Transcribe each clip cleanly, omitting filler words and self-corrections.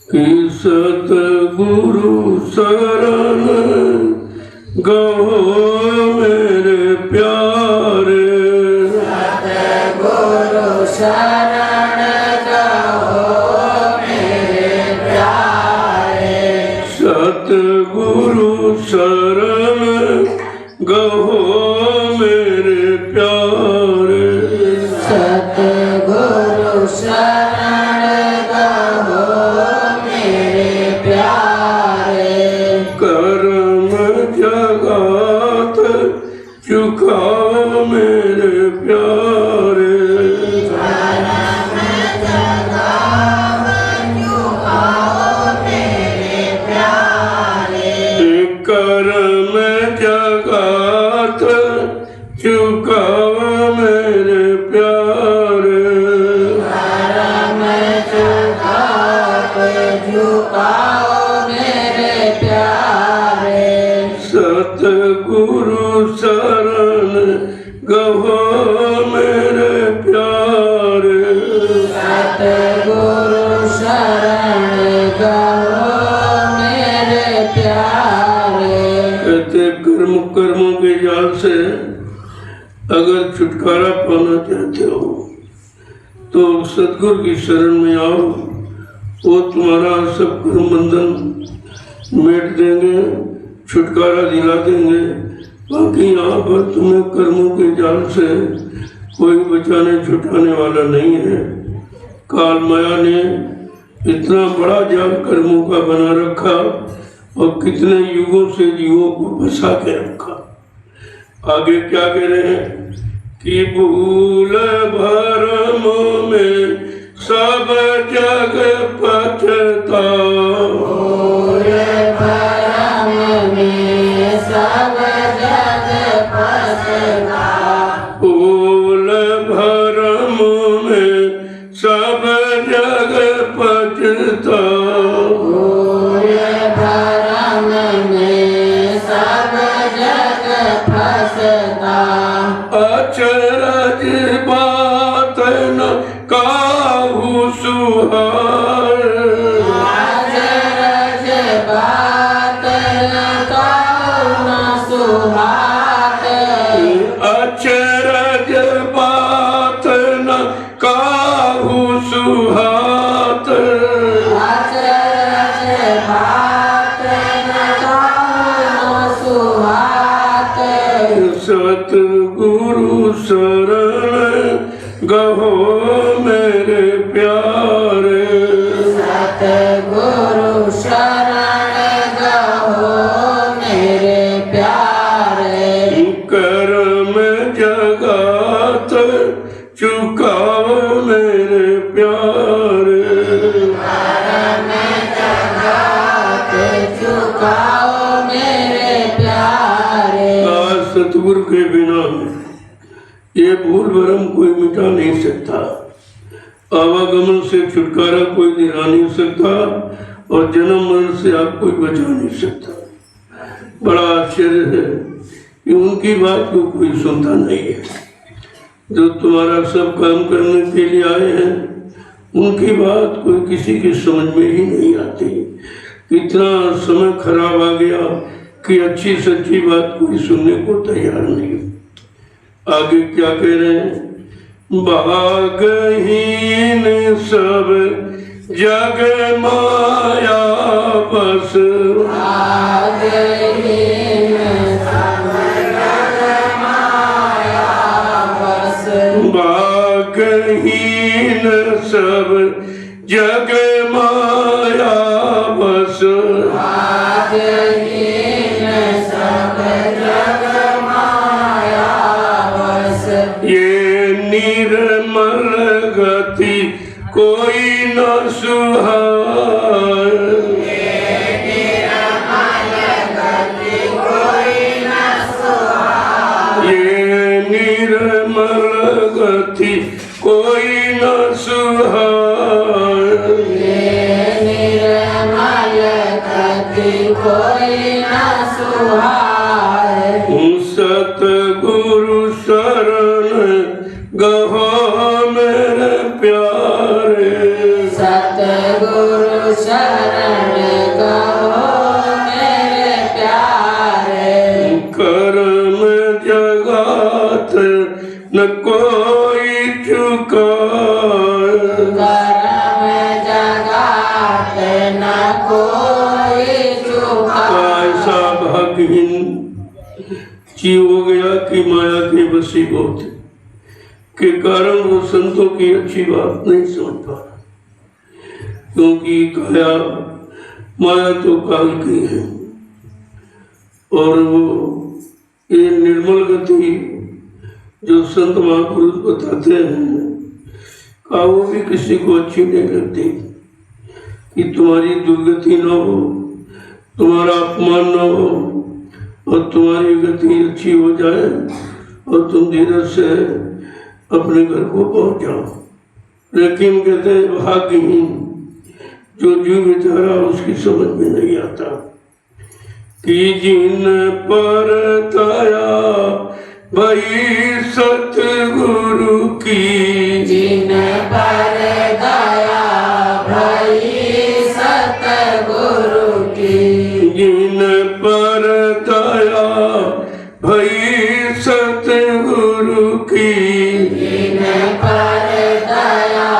कि सतगुरु शरण गहो मेरे प्यारे, सतगुरु शरण गहो मेरे प्यारे, सतगुरु शरण गहो मेरे प्यारे, सतगुरु शरण गहो मेरे प्यारे, कर्म जगत चुकाओ मेरे प्यारे, कर्म जगत चुकाओ मेरे प्यारे, कर्म जगत चुकाओ मेरे प्यारे, कर्म जगत चुकाओ मेरे प्यारे, सतगुरु शरण गहो मेरे प्यारे, सतगुरु शरण गहो मेरे प्यारे, कहते कर्मों के जाल से अगर छुटकारा पाना चाहते हो तो सतगुरु की शरण में आओ, वो तुम्हारा सब कर्म बंधन मिट देंगे, छुटकारा दिला देंगे। बाकी यहाँ पर तुम्हें कर्मों के जाल से कोई बचाने छुटाने वाला नहीं है। काल माया ने इतना बड़ा जाल कर्मों का बना रखा और कितने युगों से जीवों को फंसा के रखा। आगे क्या कह रहे हैं कि भूल भरम में सब जग पछताओ, भूल भरम में सब जग पछताओ, भूल भरम में सब जग पछताओ, भूल भरम में सब जग पछताओ, अचरज बात न काहू सुहार, अचरज बात न काहू न सुहात, अचरज बात न काहू सुहात, अचरज बात न काहू न सुहात, सतगुरु शरण गहो मेरे प्यारे, सतगुरु शरण गहो मेरे प्यारे, कर्म जगत चुकाओ मेरे प्यारे, कर्म जगत चुकाओ मेरे प्यारे, सतगुरु के बिना ये भूल भरम कोई मिटा नहीं सकता, आवागमन से छुटकारा कोई दिला नहीं सकता और जन्म मरण से आप कोई बचा नहीं सकता। बड़ा आश्चर्य है कि उनकी बात को कोई सुनता नहीं है। जो तुम्हारा सब काम करने के लिए आए हैं उनकी बात कोई किसी की समझ में ही नहीं आती। इतना समय खराब आ गया कि अच्छी सच्ची बात कोई सुनने को तैयार नहीं। आगे क्या कह रहे हैं, भागहीन सब जग माया बस, भागहीन सब जग माया बस, भागहीन सब जग माया बस, भागहीन सब जग माया बस, ये निर्मल गति कोई न सुहाए, निर्मल गति कोई न सुहाए, ये निर्मल गति कोई न सुहाए, निर्मल गति कोई न सुहाए, सतगुरु शरण गहो मेरे प्यारे, सतगुरु शरण गहो मेरे प्यारे। कर्म जगत न कोई चुकाए, कर्म जगत न कोई चुकाए। ऐसा भाग्यहीन जीव हो गया कि माया के वशीभूत के कारण वो संतों की अच्छी बात नहीं समझ पा, क्योंकि काया माया तो काल की है और वो ये निर्मल गति जो संत महापुरुष बताते हैं का वो भी किसी को अच्छी नहीं लगती कि तुम्हारी दुर्गति न हो, तुम्हारा अपमान न हो और तुम्हारी गति अच्छी हो जाए और तुम धीरज से अपने घर को पहुंच जाओ। लेकिन कहते हैं भाग्यहीन जो जीव बेचारा उसकी समझ में नहीं आता कि जिन पर दया भई सतगुरु की, जिन पर दया भई सतगुरु की, जिन पर दया भई सतगुरु की, जिन पर दया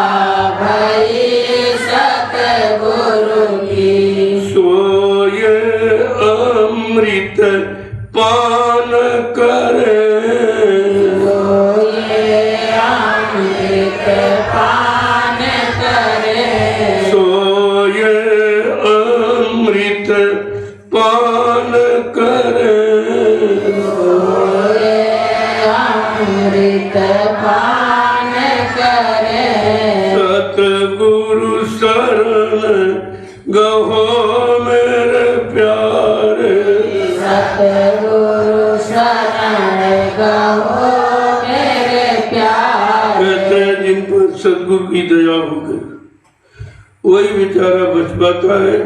भई सतगुरु की, सोय अमृत पान करे, सोए अमृत पान करे, सोय अमृत पान करे, सोए अमृत पान करे। सतगुरु शरण गहो मेरे प्यारे, सतगुरु शरण गहो मेरे प्यारे। कहते हैं जिन पर सतगुरु की दया हो गई वही बेचारा बच पाता है,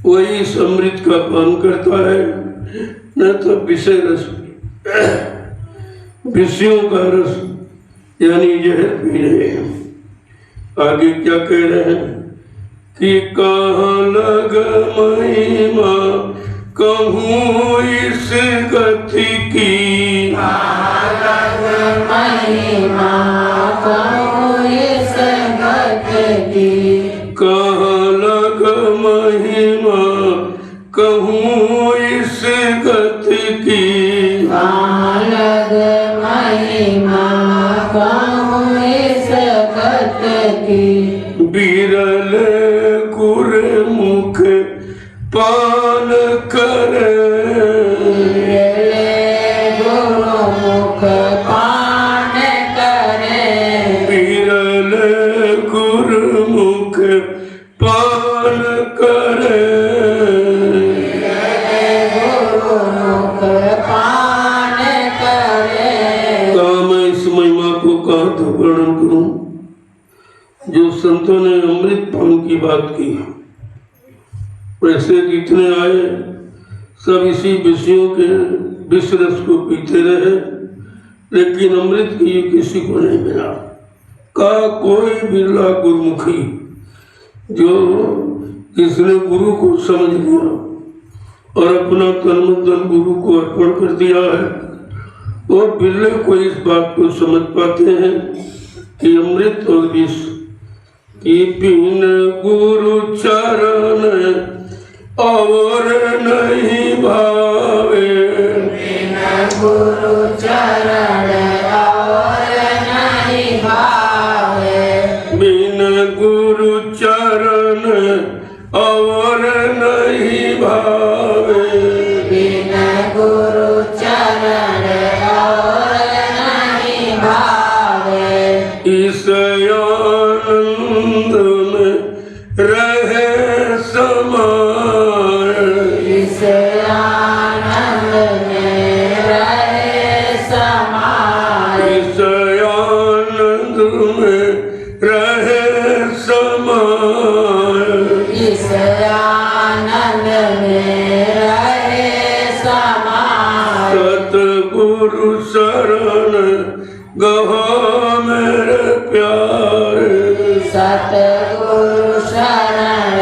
वही इस अमृत का पान करता है, न तो विषय रस विषयों का रस यानी जहर पी रहे हैं। आगे क्या कह रहे हैं कि कहाँ लग महिमा कहूँ इस गति की, महिमा कहूँ इस गति की, कहाँ लग महिमा कहूँ इस गति की, लग महिमा कहूँ इस गति की, बिरल गुरमुख पान करे, गुरुमुख पान करे, बिरल गुरमुख पान करे, गुरुमुख पान करे। कहा मैं इस महिमा को कहाँ तो वर्णन करूं जो संतों ने अमृत पान की बात की। वैसे जितने आए सब इसी विषयों के विष रस को पीते रहे, लेकिन अमृत की किसी को नहीं मिला। का कोई बिरला गुरुमुखी जो जिसने गुरु को समझ लिया और अपना तन मन धन गुरु को अर्पण कर दिया है, वो बिरले को इस बात को समझ पाते हैं कि अमृत और विष की बिन गुरु चरण और नहीं भावे, बिन गुरु चरण और नहीं भावे, बिन गुरु चरण और नहीं भावे, बिन गुरु चरण और नहीं भावे। इस आनंद में रहे समाए, इस आनंद में रहे समाए, इस आनंद में रहे समाए, इस आनंद में रहे समाए। सतगुरु शरण गहो मेरे प्यारे, सतगुरु शरण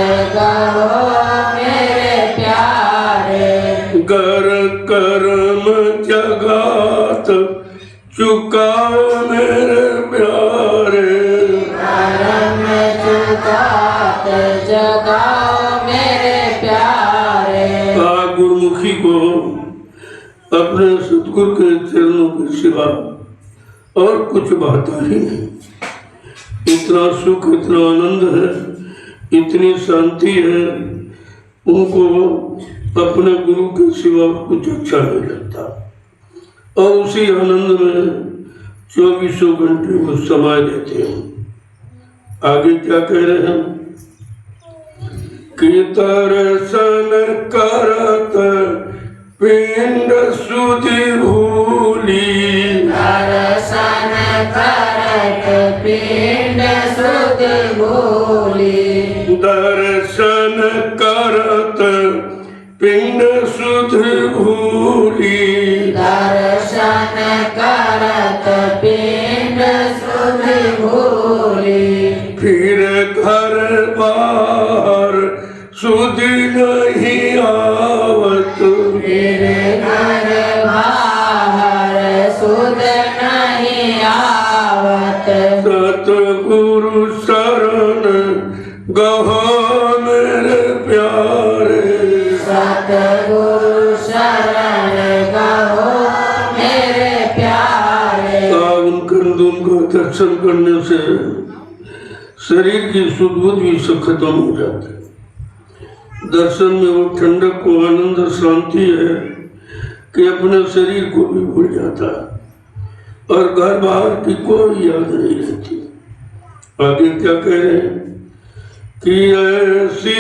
चुकाओ मेरे प्यारे, कर्म चुकाते जगाओ मेरे प्यारे। गुरुमुखी को अपने सतगुरु के चरणों के सिवा और कुछ बाता ही नहीं। इतना सुख, इतना आनंद है, इतनी शांति है, उनको अपने गुरु के सिवा कुछ अच्छा नहीं लगता। और उसी आनंद में 24 घंटे वो समय देते हैं। आगे क्या कह रहे हैं कि दर्शन करत पिंड सुधि भूली, दर्शन करत पिंड सुधि भूली, दर्शन करत पिंड सुधि भूली, दर्शन करत पिंड सुधि भूली, फिर घर बाहर सुधि नहीं आवत, फिर घर बाहर सुध नहीं आवत। सतगुरु शरण गहो मेरे प्यारे, सतगुरु शरण गहो मेरे प्यारे। उनका दर्शन करने से शरीर की सुध बुध भी सब खत्म हो जाती है। दर्शन में वो ठंडक को, आनंद, शांति है कि अपने शरीर को भी भूल जाता है और घर बाहर की कोई याद नहीं रहती। आगे क्या कह रहे हैं कि ऐसी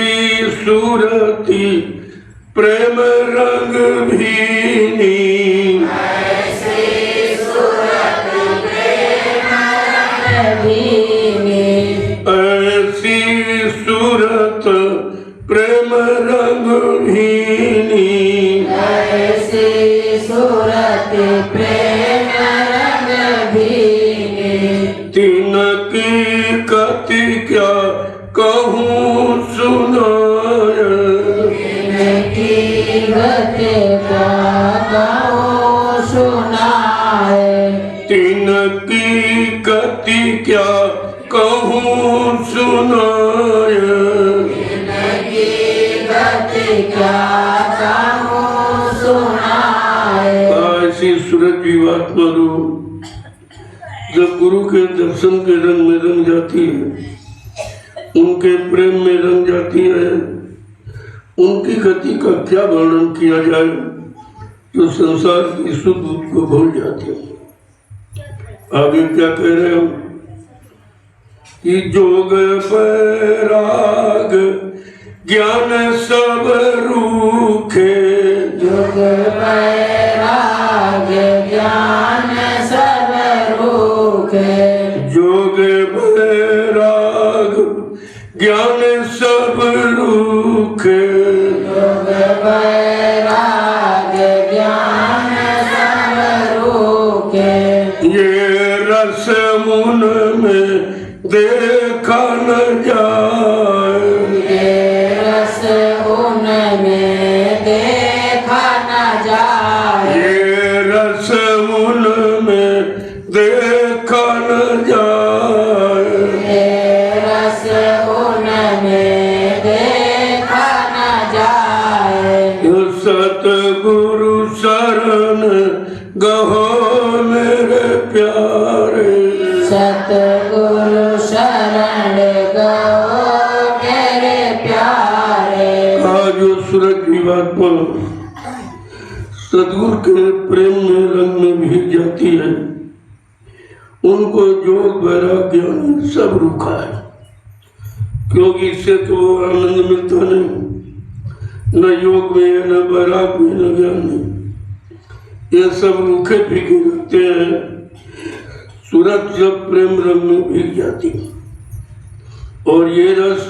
सूरती प्रेम रंग भीनी, ऐसी सूरत प्रेम रंग भीनी, ऐसी सूरत प्रेम रंग भीनी, ऐसी सूरत प्रेम रंग भीनी, तिनकी कति क्या कहूँ सुनाय, तिनकी गति का कहूँ सुनाए, तिनकी गति क्या कहूँ सुनाय, गति क्या कहूँ सुनाए। ऐसी सूरत जीवात्मा रूप जब गुरु के दर्शन के रंग में रंग जाती है, उनके प्रेम में रंग जाती है, उनकी गति का क्या वर्णन किया जाए, तो संसार की सुध बुध को भूल जाते हैं। आगे क्या कह रहे हो कि जोग बैराग ज्ञान सब रूखे, जुग बैराग ज्ञान सब रूखे, जोग बैराग ज्ञान सब रूखे, जुग बैराग ज्ञान सब रूखे, ये रस मुन में देखा न जाए, ये रस उनमें देखा न जाए, ये रस मुन में देखा न जाए, ये रस उनमें देखा न जाए। सतगुरु शरण गहो मेरे प्यारे, सतगुरु शरण गहो मेरे प्यारे। आज जो सूरज जीवात्मा सतगुरु के प्रेम में रंग में भीग जाती है, उनको योग वैराग्य ज्ञान सब रुका है, क्योंकि इससे तो आनंद मिलता नहीं, न योग में, न वैराग में, न ज्ञान में। ये सब रूखे फीके लगते हैं। सूरत जब प्रेम रंग में भीग जाती और ये रस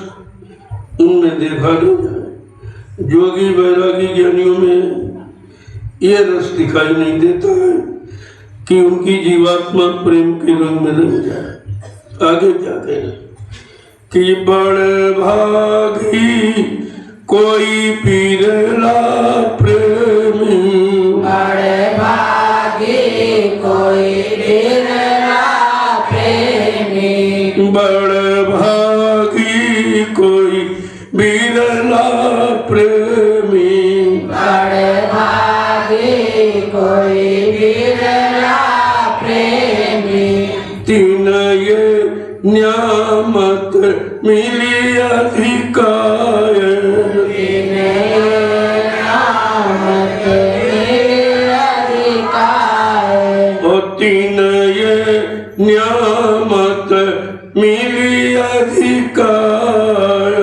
उनमें देखा नहीं जाए। जोगी वैरागी ज्ञानियों में ये रस दिखाई नहीं देता है कि उनकी जीवात्मा प्रेम के रंग में रंग जाए। आगे क्या कहें कि बड़े भागी कोई पीरेला प्रेमी, बड़े भागी कोई कोई बिरला प्रेमी, बड़े भागी कोई बिरला प्रेमी, तीन ये न्यामत मिली अधिकार, नामत मिली अधिकार, और तीन ये न्यामत मिली अधिकार,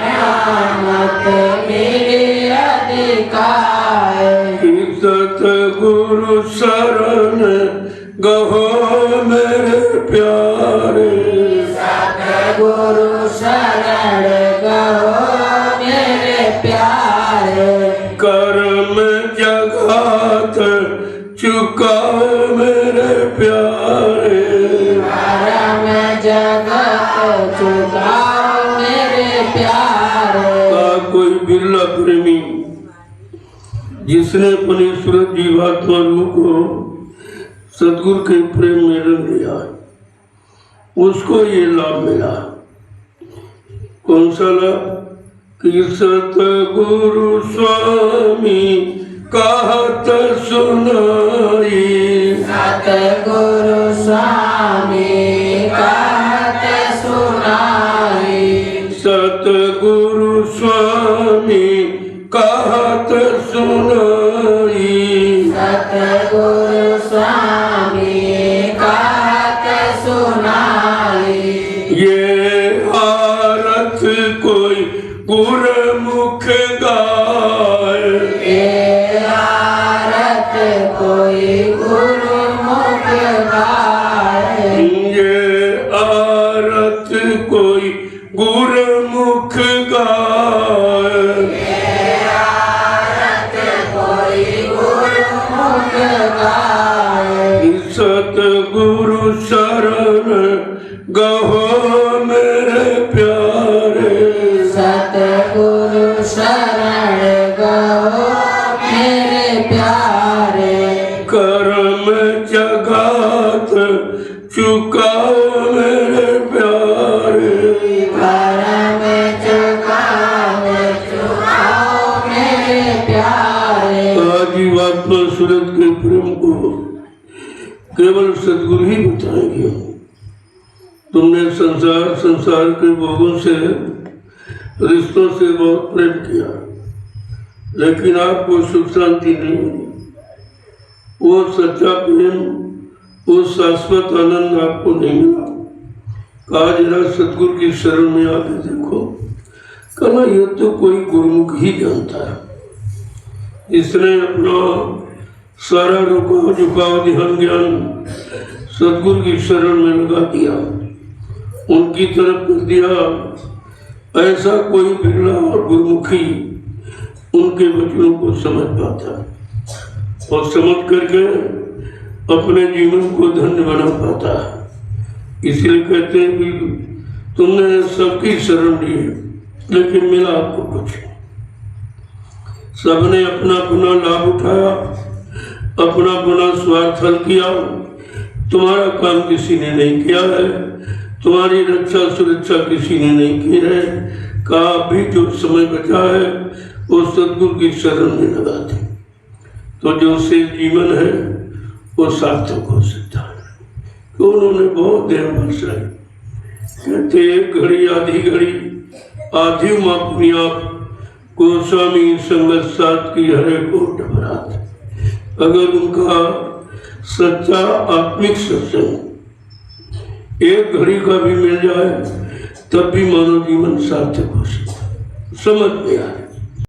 नामत मिली अधिकार, सतगुरु शरण गहो मेरे प्यारे, सतगुरु शरण गहो मेरे प्यारे, कर्म जगत चुकाओ मेरे प्यारे, परम जगत चुकाओ मेरे प्यारे, का कोई बिरला प्रेमी जिसने अपने सूरत जीवात्मा रूप को सतगुरु के प्रेम में रंग लिया, उसको ये लाभ मिला। कौन सा लाभ? कि सतगुरु स्वामी कहत सुनाई, सतगुरु स्वामी कहत सुनाई, सतगुरु स्वामी कहत सुनाई, सतगुरु स्वामी कहत सुनाई, ये आरत कोई गुरमुख गाय, ये आरत कोई गुरुमुख गाए, ये आरत कोई गुरमुख गाय, आरत कोई गुरुमुख गाए, सतगुरु शरण गहो मेरे प्यारे, सतगुरु शरण गहो मेरे प्यारे, कर्म जगत चुकाओ मेरे प्यारे, परम जगत चुकाओ मेरे प्यारे, जीवात्मा सूरत के प्रेम को केवल सदगुरु ही बताएंगे। तुमने संसार के भोगों से, रिश्तों से बहुत प्रेम किया, लेकिन आपको सुख शांति नहीं मिली। वो सच्चा प्रेम, वो शाश्वत आनंद आपको नहीं मिला। कहा जरा सतगुरु की शरण में आके देखो। कहना ये तो कोई गुरुमुख ही जानता है, इसने अपना सारा रुकाव झुकाव ध्यान ज्ञान सतगुरु की शरण में लगा दिया, उनकी तरफ कर दिया। ऐसा कोई बिरला और गुरुमुखी उनके वचनों को समझ पाता और समझ करके अपने जीवन को धन्य बना पाता। इसलिए कहते हैं कि तुमने सबकी शरण ली, लेकिन मिला आपको कुछ। सबने अपना अपना लाभ उठाया, अपना अपना स्वार्थ हल किया। तुम्हारा काम किसी ने नहीं किया है, तुम्हारी रक्षा सुरक्षा किसी ने नहीं की है। कहा अभी जो समय बचा है वो सतगुरु की शरण में लगा दे, तो जो से जीवन है वो सार्थक हो सकता है। तो उन्होंने बहुत देर बरसाई। कहते एक घड़ी आधी घड़ी आधी माँ पुनियाप गोस्वामी संगत साथ की हरे को टमरात। अगर उनका सच्चा आत्मिक सत्संग एक घड़ी का भी मिल जाए तब भी मानव जीवन सार्थक हो सकता। समझ में आए।